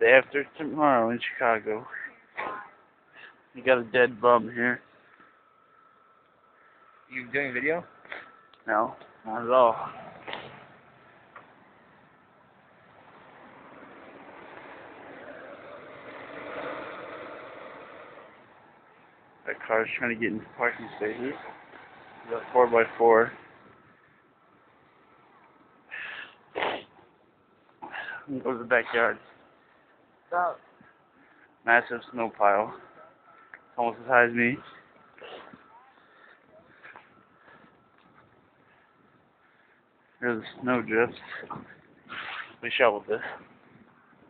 Day after tomorrow in Chicago. You got a dead bum here. You doing video? No, not at all. That car's trying to get into parking spaces. Got 4x4. Go to the backyard. Stop. Massive snow pile. Almost as high as me. Here's the snow drifts. We shoveled this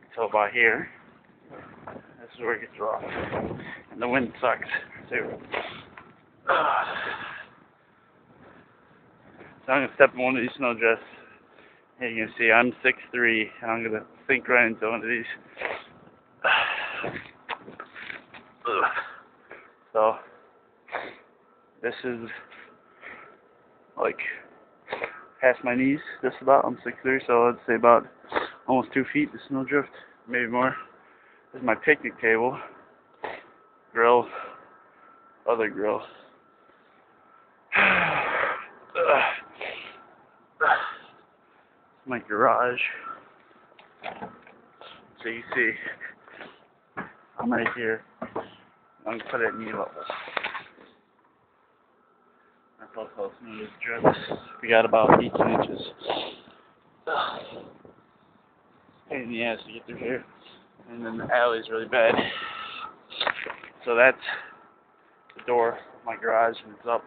until about here. This is where it gets rough. And the wind sucks too. So I'm gonna step in one of these snow drifts. Here you can see I'm 6'3", and I'm gonna sink right into one of these. So this is like past my knees, just about. I'm 6'3", so I'd say about almost 2 feet. The snow drift, maybe more. This is my picnic table, grill, other grill. My garage. So you see, I'm right here. I'm gonna put it at knee level. That's how close it is drifts. We got about 18 inches. Pain in the ass to get through here. And then the alley's really bad. So that's the door of my garage, and it's up.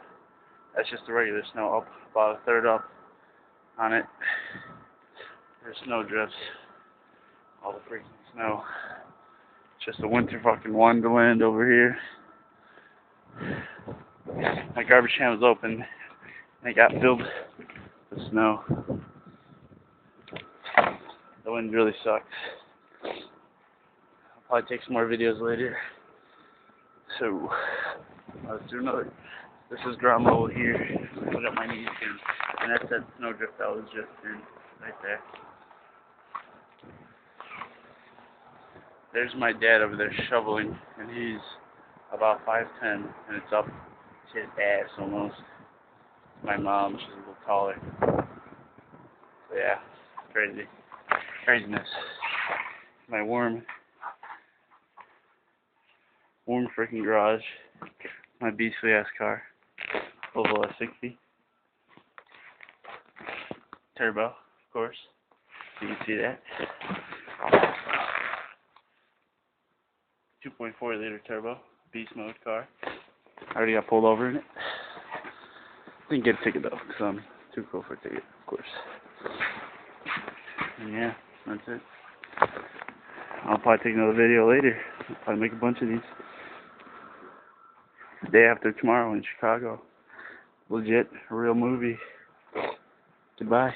That's just the regular snow up, about a third up on it. There's snow drifts. All the freaking snow. It's just a winter fucking wonderland over here. My garbage can was open and it got filled with snow. The wind really sucks. I'll probably take some more videos later. So let's do another. This is ground level here. I got my knees in, and that's that snow drift I was just in right there. There's my dad over there shoveling, and he's about 5'10", and it's up to his ass almost. My mom, she's a little taller. So yeah, crazy. Craziness. My warm freaking garage. My beastly ass car. Volvo S60. Turbo, of course. You can see that. 2.4 liter turbo, beast mode car. I already got pulled over in it. Didn't get a ticket though, because I'm too cool for a ticket, of course. And yeah, that's it. I'll probably take another video later. I'll probably make a bunch of these. The day after tomorrow in Chicago. Legit, a real movie. Goodbye.